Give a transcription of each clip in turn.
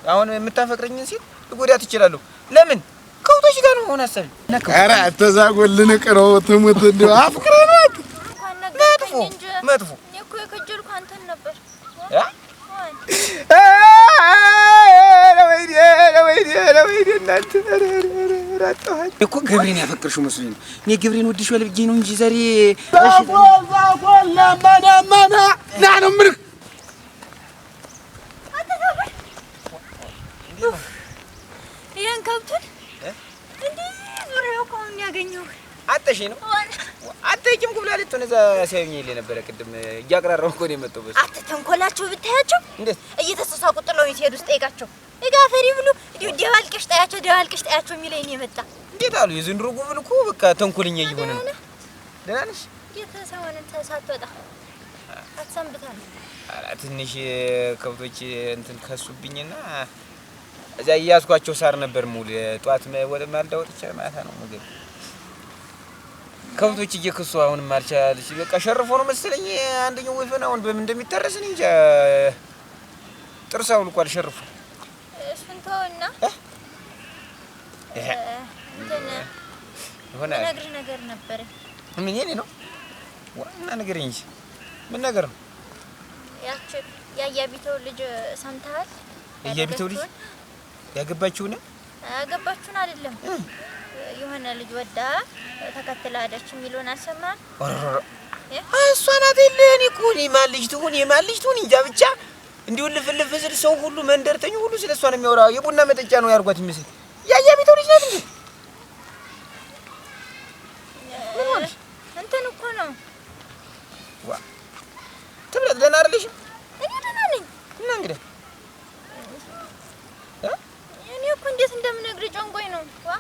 አሁን የምታፈቅረኝን ሴት ልጎዳት እችላለሁ። ለምን ከውቶች ጋር ነው ሆነ አሰብ ኧረ ተዛጎልን ቀረው ተሞት እንደው አፍቅረናት መጥፎ እኔ እኮ የከጀልኩ አንተን ነበር ለወይኔ እናንተ ራጣሁኝ እኮ ገብሬን ያፈቅርሽው መስሎኝ ነው። እኔ ገብሬን ወድሼው ልብጌ ነው እንጂ ዛሬ ዛጎል ለማናማና ና ነው ምርክ ይሄን ከብቱን እንዴ ዙሪያው ቆም ያገኘው አጥተሽ ነው አጥተሽም ኩብላለት ነው እዛ ሲያዩኝ ይል ነበር። ቅድም እያቀራረው እኮ ነው የመጣው። በስ አትተንኮላቸው ብታያቸው እንዴት እየተሳሳቁ ጥለው ሲሄዱ ጠይቃቸው እጋፈሪ ብሉ ደባልቀሽ ጣያቸው የሚለኝ ነው የመጣ። እንዴት አሉ የዘንድሮ ጉብል እኮ በቃ ተንኮለኛ እየሆነ ነው። ደህና ነሽ? የተሰወነ ተሳትወጣ አትሰንብታል። ኧረ ትንሽ ከብቶች እንትን ከሱብኝና እዛ እያስኳቸው ሳር ነበር ሙሉ ጧት ወደ ማልዳ ወጥቼ ማታ ነው ምግብ ከብቶች እየከሱ አሁንም አልቻለሽ። በቃ ሸርፎ ነው መሰለኝ አንደኛው ወይፈን አሁን በምን እንደሚታረስ እንጃ ጥርስ አውልቋል ሸርፎ። እሱን ተውና እንትን ሆነ ነገር ነበር። ምን ይሄ ነው ዋና ነገር እንጂ ምን ነገር ነው? ያቺ ያያቢተው ልጅ ሰምተሃል? ያያቢተው ልጅ ያገባችው ነው? ያገባችሁን አይደለም የሆነ ልጅ ወዳ ተከትላ ሄደች የሚሉን አልሰማህም? እሷ ናት የለ እኔ እኮ የማን ልጅ ትሁን እንጃ ብቻ እንዲሁ ልፍልፍ ስል ሰው ሁሉ መንደርተኛው ሁሉ ስለሷ ነው የሚያወራው። የቡና መጠጫ ነው ያርጓት ይመስል ያያቢተው ልጅ ናት እንዴ? ምን ሆነሽ? እንትን እኮ ነው ዋ ትብለት ደህና አይደለሽም? እኔ ደህና ነኝ። እና እንግዲህ እኔ እኮ እንዴት እንደምነግርህ ጨንቆኝ ነው። ዋ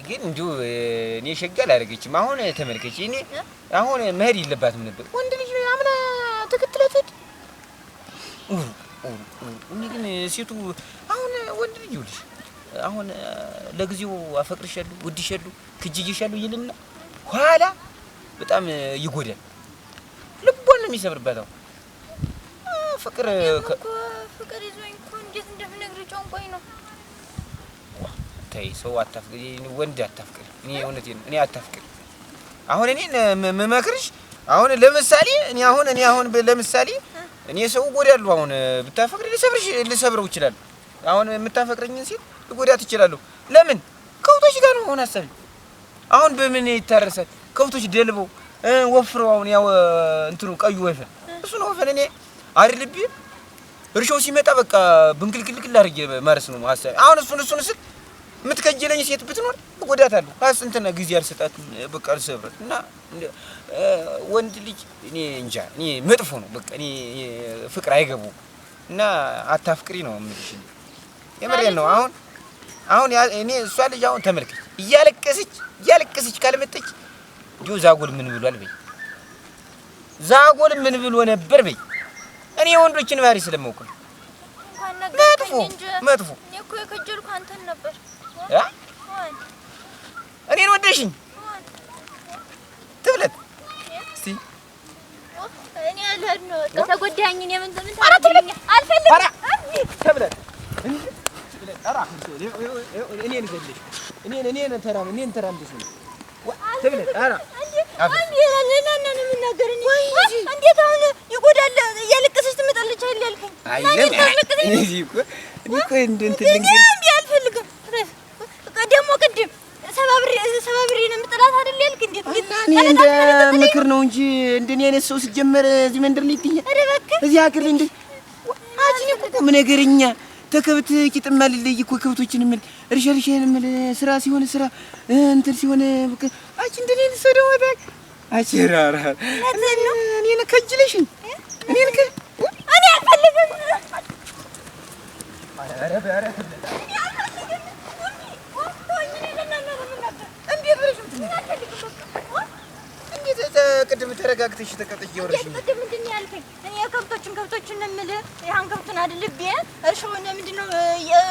ግን እንዲሁ እኔ ሸጋል አደረገችም። አሁን ተመልከች እኔ አሁን መሄድ የለባትም ነበር። ወንድ ልጅ አምና ተከትለት እኔ ግን ሴቱ አሁን ወንድ ልጅ ይኸውልሽ አሁን ለጊዜው አፈቅርሻለሁ ወድሻለሁ ክጅዬሻለሁ ይልና ኋላ በጣም ይጎዳል። ልቧን ነው የሚሰብርበት። ፍቅር ይዞኝ እኮ እንዴት እንደምነግርህ ጨንቆኝ ነው። ተይ ሰው አታፍቅሪ፣ ወንድ አታፍቅሪ። እኔ እውነቴን ነው እኔ አታፍቅሪ። አሁን እኔ መመክርሽ አሁን ለምሳሌ እኔ አሁን ለምሳሌ እኔ ሰው ጎዳለሁ። አሁን ብታፈቅሪ ልሰብረው ይችላል። አሁን የምታፈቅረኝን ሴት ልጎዳት እችላለሁ። ለምን ከውቶች ጋር ነው ሆነ አሰብ። አሁን በምን ይታረሳል? ከውቶች ደልበው ወፍረው አሁን ያው እንትኑ ቀዩ ወፈን እሱ ነው ወፈን እኔ አይደልብ እርሾው ሲመጣ በቃ ብንክልክልክል አድርጌ ማረስ ነው ሐሳብ። አሁን እሱን ስል የምትከጀለኝ ሴት ብትኖር እጎዳታለሁ። እንትና ጊዜ አልሰጣትም በቃ አልሰብረት እና ወንድ ልጅ እኔ እንጃ እኔ መጥፎ ነው በቃ እኔ ፍቅር አይገቡም እና አታፍቅሪ ነው የምልሽ። የምሬን ነው። አሁን እኔ እሷ ልጅ አሁን ተመልከች እያለቀሰች ካልመጣች እንዲሁ ዛጎል ምን ብሏል በይ ዛጎል ምን ብሎ ነበር በይ። እኔ ወንዶችን ባህሪ ስለማውቅ ነው። መጥፎ እኔ እኮ የከጀልኩ አንተን ነበር እኔን ወደሽኝ ትብለት እስቲ እኔ አልሄድ ነው ተጎዳኝ። እኔ ምን ታደርግልኝ አልፈልግም። ኧረ ትብለት ኧረ እኔን ገልሽ እኔን ተራምደሽ ነው ትብለት ኧረ እንዴት አሁን ይጎዳል? እያለቀሰች ትመጣለች አይደል ያልከኝ? እኮ እንትን ልንገርሽ አልፈልግም። ደግሞ ቅድም ሰባብሬ ነው የምጥላት አይደል ያልክ? እንዴት እኔ እንደ ምክር ነው እንጂ እንደኔ አይነት ሰው ሲጀመር እዚህ መንደር ላይ ይገኛል። እዚህ ሀገር ላይ እንደ አጂን እኮ ምን ነገርኛ ተከብት ቂጥማ ልለይ እኮ ከብቶችን ምን እርሻልሽን ምን ስራ ሲሆን ስራ እንትን ሲሆን በቃ አጂ እንደኔ ሰው ደግሞ ታክ አጭራራ እኔ ነከጅለሽኝ እኔ አልፈልግም። ኧረ እንዴት ቅድም ተረጋግተሽ ተቀጥሽ ይወርሽ ቅድም ምንድን ነው ያልከኝ? እኔ ከብቶችን ነው የምልህ። ያን ከብቱን አይደል ልቤ እርሻውን ምንድን ነው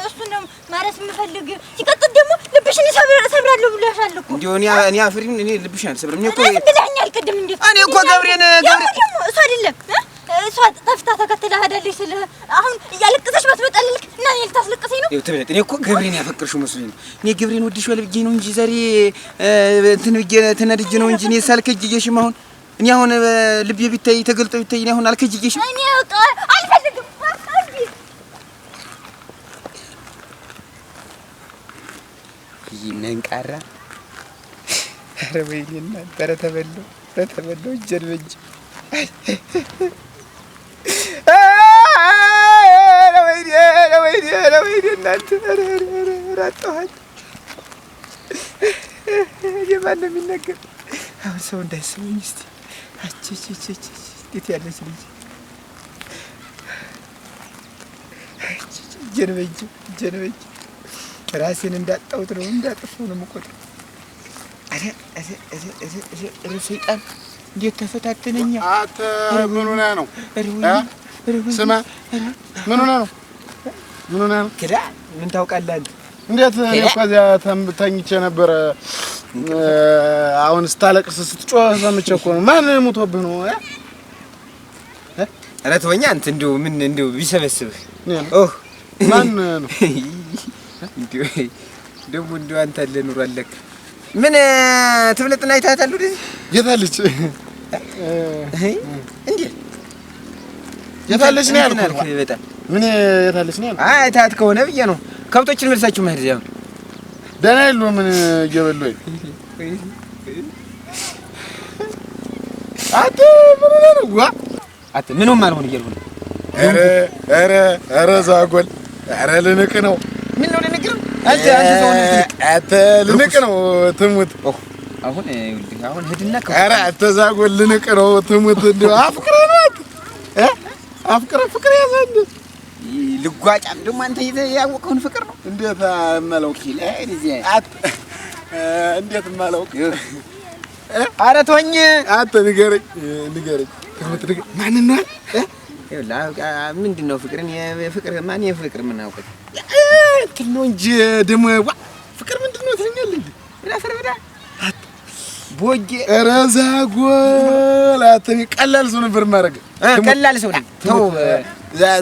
እሱን ነው ማረስ የምፈልግ። ሲቀጥል ደግሞ ልብሽን እሰብራለሁ ብለሻል እኮ። እንዴ እኔ አፍሪን እኔ ልብሽን አልሰብርም። እኔ እኮ ብለኸኛል ቅድም። እንዴት እኔ እኮ ገብሬን ደግሞ እሱ አይደለም እሷ ጠፍታ ተከትላ ሄዳለች ስልህ አሁን እያለቀሰች ባትመጣልክ እና እኔ ልታስለቅሰኝ ነው? ይኸው እኔ እኮ ገብሬን ያፈቅርሽው መስሎኝ ነው። እኔ ገብሬን ወድሼዋለሁ ብዬሽ ነው እንጂ ዛሬ እንትን ብዬሽ ተናድጄ ነው እንጂ እኔ ሳልከጅዬሽም አሁን እኔ አሁን ልቤ ቢታይ ተገልጦ ቢታይ እኔ አሁን አልከጅዬሽም። እኔ አልፈልግም። ይነንቃራ ኧረ ወይኔ እናንተ ኧረ ተበላሁ እጄን በእጄ ኧረ ወይኔ እናንተ ኧረ አጣኋት። የማን ነው የሚነገር አሁን ሰው እንዳይሰማኝ እስኪ እንዴት ያለች ልጅ እጄን በእጄ ራሴን እንዳጣሁት ነው እንዳጠፋሁ ነው የምቆጥረው። ኧረ ሰይጣን እንዴት ተፈታተነኛ። አንተ ምን ሆነህ ነው? ስማ ምን ሆነህ ነው? ክዳ ምን ታውቃለህ አንተ? እንዴት እኔ እኮ እዚያ ተኝቼ ነበረ። አሁን ስታለቅስ ስትጮህ ሰምቼ እኮ ነው። ማን ሞቶብህ ነው? ኧረ ተወኝ አንተ እንደው ምን እንደው ቢሰበስብህ ማን ነው? ደግሞ እንደው አንተ አለ ኑሮ አለክ ምን ትብለጥና አይታታል ወደዚህ የታለች እንዴ የታለች ነው ያልኩት። በጣም ምን የታለች ነው ያልኩት? አይታት ከሆነ ብዬ ነው። ከብቶችን መልሳችሁ መሄድ ያው ደህና የለውም። ምን እየበሉኝ አንተ ምን ሆነህ ነው? አንተ ምንም አልሆን እያልኩ ነው። ኧረ ዛጎል ኧረ ልንቅ ነው። ምን ነው ልንቅ ነው? አንተ ልንቅ ነው ትሙት። አሁን ይኸውልህ አሁን ሂድና ኧረ አንተ ዛጎል ልንቅ ነው ትሙት። እንደው አፍቅረህ ነው ፍቅር ያዘህ እንደ ልጓጫም ደግሞ አንተ ያወቀውን ፍቅር ነው። እንዴት የማላውቅ እንዴት የማላውቅ ኧረ ተወኝ አንተ ንገረኝ ትሙት ማንን ነው? ምንድን ነው ፍቅርን የፍቅር ማን የፍቅር ምን አውቀት እንትን ነው እንጂ ደግሞ ፍቅር ምንድን ነው ትለኛለህ እንዴ? ምን አፈርብዳ ቦጌ ኧረ ዛጎል አንተ ቀላል ሰው ነበር ማድረግ ቀላል ሰው ነኝ። ተው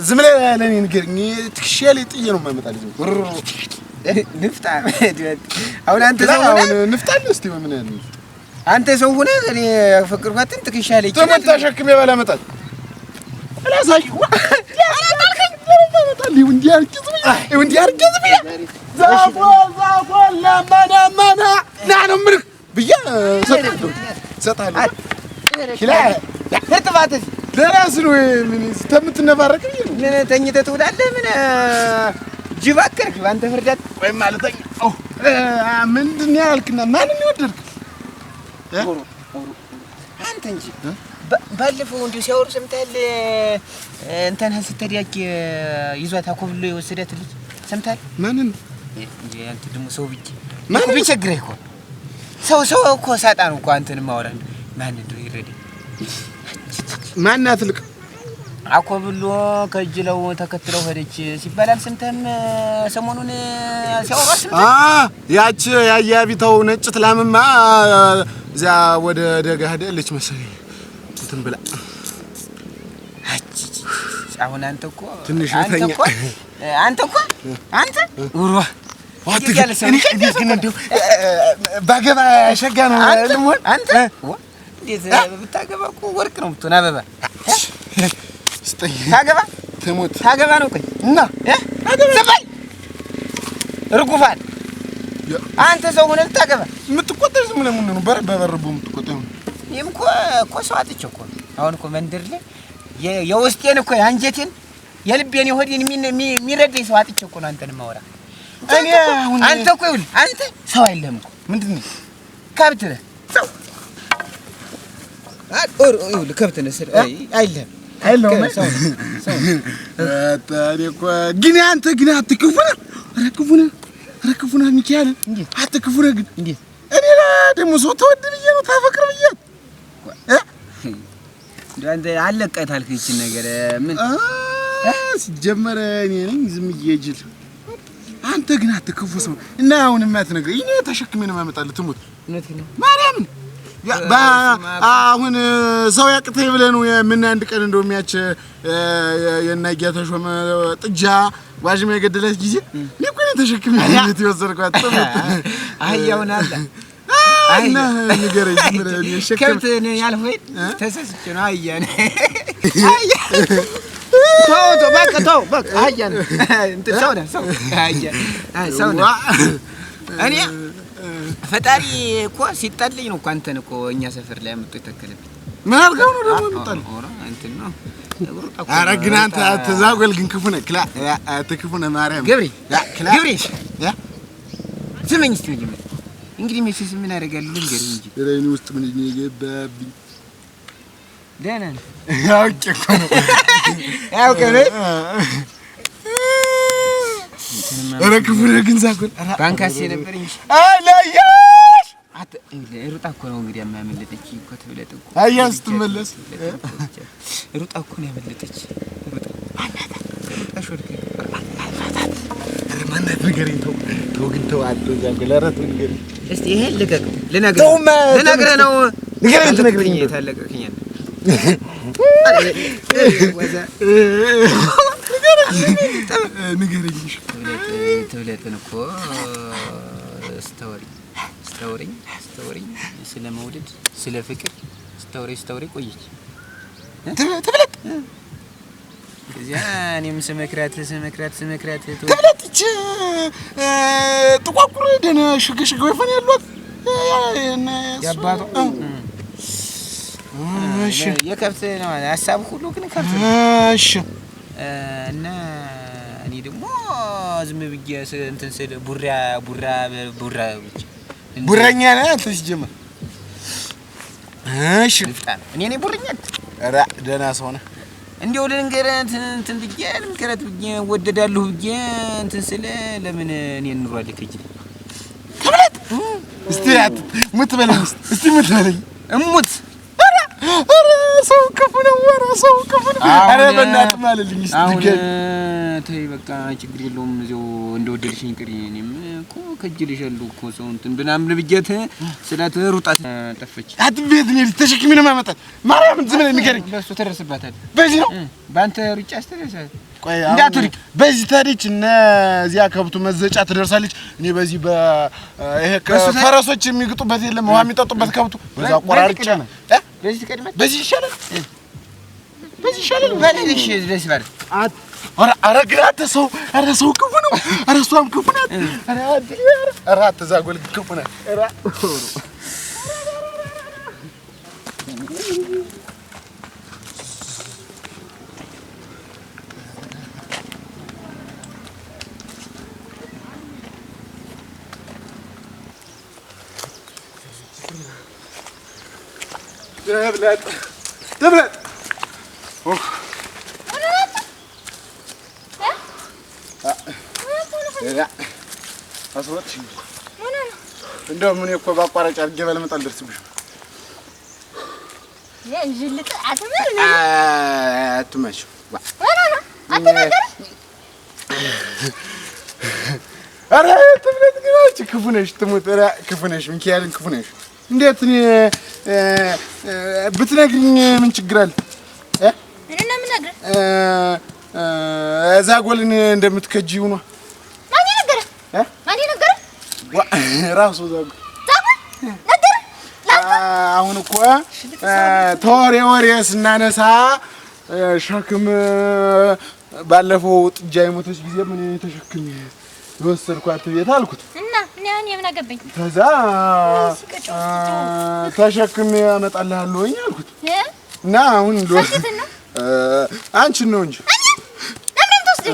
ዝም ብለህ ለእኔ ንገረኝ። ትከሻዬ ላይ ጥዬ ነው የማመጣልህ። ንፍጣ አሁን አንተ ሰው ሆነህ ንፍጣ አለ እስኪ ምን ያህል አንተ ሰው ሆነህ እኔ ያፈቅርኳትን ትከሻዬ ላይ ተመታ ተሸክሜ ባላመጣት አላሳየው እንዲህ አርገዝ ብዬ ዛጎል ለማናማና ና ነው የምልህ ብዬ እሰጥሃለሁ። እርጥባትህ ለራስህ ነው ተምትነባረቅ ብዬ ነው። ምን ተኝተህ ትውላለህ? ምን ጅብ አከርክ በአንተ ፍርዳት ወይም ማለተኛ ምንድን ነው ያልክና ማንን የወደድክ አንተ እንጂ ባለፈው እንዲሁ ሲያወሩ ሰምተሃል? እንትን ስትሄድ ይዟት አኮብሎ የወሰዳት ልጅ ሰምተሃል? ማንን እንዴ? አንተ ደግሞ ሰው ብቻ ማን ቢቸግረህ እኮ ሰው እኮ ሳጣ ነው እኮ አንተን ማወራን ማን እንደው ይረዳኝ። ማን አትልቅ አኮብሎ ከጅለው ተከትለው ሄደች ሲባል አልሰምተህም? ሰሞኑን ሲያወሩ ሰምተህ? ያቺ ያያቢተው ነጭ ትላምማ እዚያ ወደ ደጋ ሄዳለች መሰለኝ እንትን ብላ። አሁን አንተ እኮ ትንሽ አንተ ውሯ ባገባ ሸጋ ነው ልሞን አንተ እንዴት ብታገባ እኮ ወርቅ ነው የምትሆን አበባ ታገባ ትሙት ታገባ ነው። ቆይ እና ዘባይ ርጉፋን አንተ ሰው ሆነህ ልታገባ የምትቆጠር ዝም ብለህ ነው በበረቡ የምትቆጠር ነው። ይሄም እኮ ሰው አጥቼ እኮ አሁን እኮ መንደር ላይ የውስጤን እኮ አንጀቴን የልቤን የሆዴን የሚረዳኝ ሰው አጥቼ እኮ ነው አንተን ማወራ። እኔ አሁን አንተ እኮ ይኸውልህ አንተ ሰው አይደለህም እኮ ምንድን ነው ከብት ነህ። ሰው ይኸውልህ ከብት ነህ አይደለህም ሰው እኔ እኮ ግን አንተ ግን አትክፉ ነህ። ኧረ ክፉ ነህ ሚካኤል አትክፉ ነህ። ግን እንዴት እኔ ደግሞ ሰው ተወድ ብዬ ነው ታፈቅር ብዬ አንተ አለቀት አልክ ይችን ነገር ምን ሲጀመር እኔ ነኝ ዝም እየጅል አንተ ግን አትክፉ ሰው እና አሁን ማትነግረኝ እኔ ተሸክሜ ነው የማመጣልህ። ትሙት እውነት ነው ማርያምን አሁን ሰው ያቅተኝ ብለህ ነው ምን አንድ ቀን እንደውም ያች የናጊያ ተሾመ ጥጃ ዋጅማ የገደለች ጊዜ እኔ እኮ ነኝ ተሸክሜ ቤት የወሰድኳት አህያውን አለ አይና ንገረኝ ምረኝ ሸከም ከብት ነው ያልሆይ ተሰስቼ ነው አህያ ተው በቃ አህያ እንትን ሰው አህያ ሰው ነው እኔ ፈጣሪ እኮ ሲጣልኝ ነው እኮ አንተን እኮ እኛ ሰፈር ላይ አመጣ ይተከለብኝ ምን አልከው ነው ደግሞ ይጣል እንትን ነው ኧረ ግን አንተ ተዛጎል ግን ክፉ ነህ ክላ አትክፉ ነህ ማርያም ገብሬ ስመኝ እስቲ እንግዲህ ሜሲስ ምን ያደርጋል ልንገርህ እንጂ ረይኒ ውስጥ ምን ይገባብኝ ደህና ነህ አውቄ እኮ ነው ኧረ ክፉ ነህ ግን ዛጎል ባንካሴ ነበር እንጂ አላያሽ ሩጣ እኮ ነው እንግዲህ ያመለጠች እኮ ትብለጥ እኮ አያ ስትመለስ ሩጣ እኮ ነው ያመለጠች ሩጣ ሾድከ ማናት ንገረኝ ተው ግን ተው አትዘጋ ለረት ንገረኝ እስቲ ይሄን ልነግርህ ነው ንገረኝ ትነግረኝ ታለቀከኛል ንገረኝ ትብለጥን እኮ ስታወሪኝ ስለ መውደድ ስለ ፍቅር ስታወሪ ቆየች ትብለጥ እዚያ እኔም ስመክራት ትብለጥች ጥቋቁር ደነ ሽገሽገ ወይፈን ያሏት ያባቱ እሺ የከብት ነው ሐሳብ ሁሉ ግን ከብት እሺ እና እኔ ደግሞ ዝም ብዬ እንትን ስለ ቡራኛ ነህ አንተስ ጀመር እሺ እኔ ነኝ ቡራኛ ኧረ ደህና ሰው ነህ እንዴው ልንገርህ እንትን ብዬ ልንገርህ ብዬ ወደዳለሁ ብዬ እንትን ስለ ለምን እኔ እንሯለሁ ከጂ ትብለጥ እስቲ ሙት በለኝ እስቲ ሙት በለኝ እሙት ኧረ ሰው ክፉ ነው ኧረ በእናትህ ማለልኝ እስቲ ተይ በቃ ችግር የለውም እዚያው እንደወደድሽኝ ቅሪ እኔም እኮ ከጅልሻለሁ እኮ ሰው እንትን ብናምን ብዬት ስላት ሩጣት ጠፈች አትቤት ነው ተሸክሚ ነው ማመጣት ማርያምን ዝም ብለህ ንገረኝ በሱ ተደርስባታል በዚህ ነው ባንተ ሩጫ አስተደርሳት ቆይ እንዳትሪ በዚህ ታሪች እና እዚያ ከብቱ መዘጫ ትደርሳለች እኔ በዚህ በይሄ ፈረሶች የሚግጡበት የለም ውሃ የሚጠጡበት ከብቱ በዛ ቆራርጬ ነው በዚህ ተቀድመት በዚህ ይሻላል ባለሽ ደስ ባለ ኧረ ግን አንተ ሰው ክፉ ነው ኧረ እሷም ክፉ ናት ኧረ አትዛጎል ክፉ ናት ኧረ تبلد لا أصوات شيء عندهم من يكون باقارة على الجبل ما تقدر تسويه يا جلك عتمر تمشي أنا أنا تبلد كذا كفناش تموت أنا كفناش من كيالن كفناش እንዴትኒ ብትነግሪኝ ምን ችግር አለ እኔና ምን ነግረህ ዛጎልን እንደምትከጂው ነው ማን ነገረ ራሱ ዛጎል አሁን እኮ ተወሬ ስናነሳ ሸክም ባለፈው ጥጃ የሞተች ጊዜ ምን ተሸክም ወሰድኳት ቤት አልኩት እና እኔ ምን አገባኝ ከዛ ተሸክሜ አመጣልሃለሁኝ አልኩት እና አሁን አንቺን ነው እንጂ ለምን ተወስደ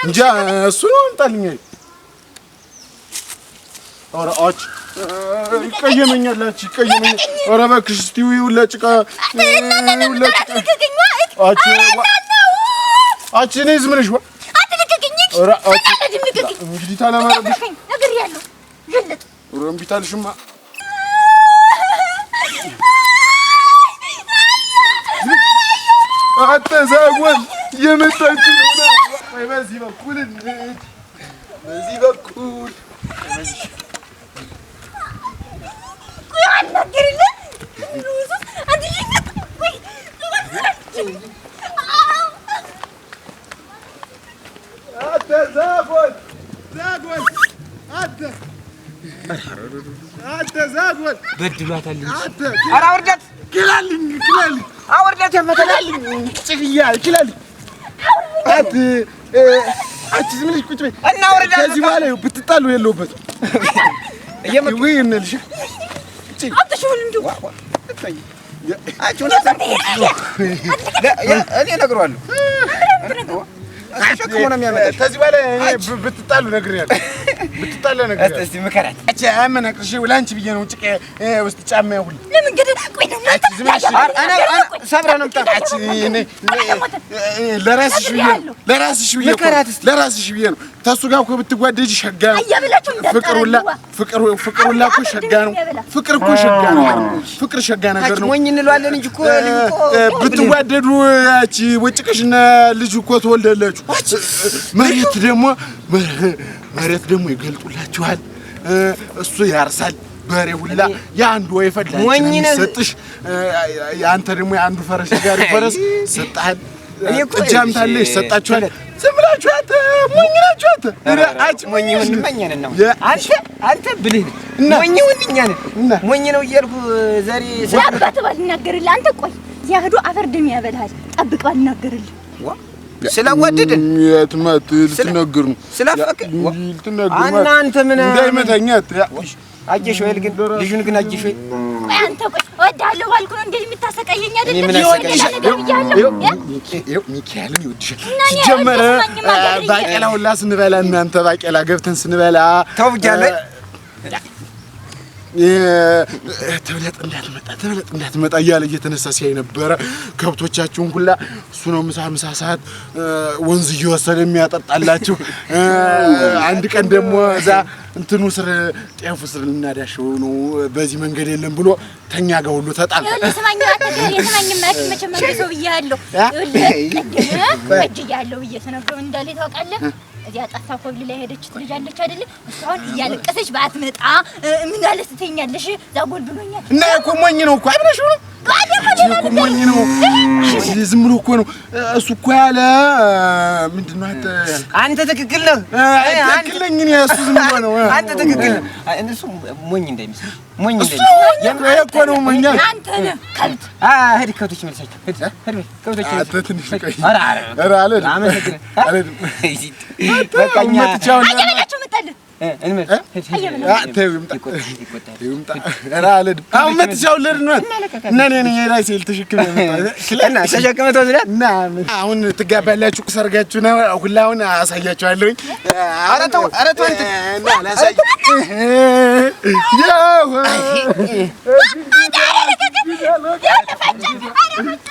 እንጂ እሱ ነው እንጣልኝ ኦራዎች ይቀየመኛላችሁ ኦራ እባክሽ እስቲ ይውላጭቃ አቺ ነኝ ዝም ብለሽ ora እንግዲህ ታላማረብሽ ነገር ያለው ጀለጥ ሮምቢታልሽማ አተዛወል የመጣች ነው ወይ በዚህ በኩል ቆይ አናገሪ ዛጎል አንተ ዛጎል በድሏታል እንጂ አንተ ኧረ አውርዳት ክላልኝ አውርዳት ያመተላልኝ ጭፍያ ክላልኝ አንተ ዝም ብለሽ ቁጭ በይ እና አውርዳት ከዚህ በኋላ ብትጣሉ የለውበትም ወይ እንልሽ አትሽውን እንደው እኔ እነግረዋለሁ አሸክሞ ነው የሚያመጣሽ ከዚህ በኋላ ብትጣሉ ነግሬያለሁ ብትጣሉ ነግሬያለሁ እስቲ ምከራት እቺ አመናቅርሽ ወላንቺ ብዬ ነው ጭቄ ውስጥ ጫማ ያሁን ለምን ገደ ቆይ ነው እኔ ሰብራ ነው የምታውቃች ለራስሽ ብዬ ነው ተሱ ጋር እኮ ብትጓደጂ ሸጋ ነው ፍቅር ሁላ እኮ ሸጋ ነው ፍቅር እኮ ሸጋ ነው ፍቅር ሸጋ ነገር ነው ሞኝ እንለዋለን እንጂ እኮ ብትጓደዱ ያቺ ወጭቀሽና ልጅ እኮ ትወልዳላችሁ መሬት ደግሞ ይገልጡላችኋል እሱ ያርሳል በሬ ሁላ ያንዱ ወይፈድ ለሰጥሽ ያንተ ደግሞ ያንዱ ፈረስ ጋር ፈረስ ሰጣል እኔ እኮ ጃምታለሽ ሰጣችኋል ዝም ብላችሁ ሞኝ ናችሁ አንተ ሞኝ ወንድመኛን ነው አንተ ብልህ ሞኝ ወንድኛን ሞኝ ነው እያልኩ ዛሬ አባት ባልናገርልህ አንተ ቆይ ያህዱ አፈር ደም ያበልሃል ጠብቅ ባልናገርልህ ስለወደድን የትማት ልትነግር ነው ስለፈቀድ ልትነግር አንተ ምን እንዳይመታኛት አጀሽ ወይ ግን ልጁን ግን አጀሽ ወይ አንተ ቆይ ወዳለው ባልኩ ነው እንደዚህ የምታሰቃየኝ አይደል ሚካኤልን ይወድሻል ሲጀመረ ባቄላ ሁላ ስንበላ እናንተ ባቄላ ገብተን ስንበላ ተውጃለህ ተብለጥ እንዳትመጣ እያለ እየተነሳ ሲያይ ነበረ ከብቶቻችሁን ሁላ እሱ ነው ምሳ ሰዓት ወንዝ እየወሰደ የሚያጠጣላችሁ አንድ ቀን ደግሞ እዛ እንትኑ ስር ጤፉ ስር ልናዳሸው ነው በዚህ መንገድ የለም ብሎ ተኛ ጋር ሁሉ ተጣጣ መቼም ሰው ብያለሁ እጅያለሁ እየተነገሩ እንዳለ ታውቃለህ እዚያ ጣፋ ኮብል ላይ ሄደች ልጅ አለች አይደል እሷን እያለቀሰች ባትመጣ ምን አለ ትተኛለሽ ዛጎል ብሎኛል እና እኮ ሞኝ ነው እኮ አብረሽው ነው እኮ ሞኝ ነው ዝም ብሎ እኮ ነው እሱ እኮ ያለ ምንድነው አንተ ትክክል ነህ ትክክል ነኝ እኔ እሱ ዝም ብሎ ነው አንተ ትክክል ነህ እነሱ ሞኝ እንዳይመስል ሞኝ እኮ ነው ሞኝ አንተ ነህ ከብት ሄድ ከብቶች መልሳቸው ሄድ ከብቶች አንተ ትንሽ ቀይ ኧረ አለ በቃኛ አየበላቸው መጣልህ እንመጣ አሁን መጥቻው ልርነው እና እኔ ራሴ ልተሸክም እና ተሸክመህ ትወስዳለህ እና አሁን ትጋባላችሁ ሰርጋችሁ ነው ሁላውን አሳያችኋለሁኝ ኧረ ተው አንተ እና ላሳይ ያው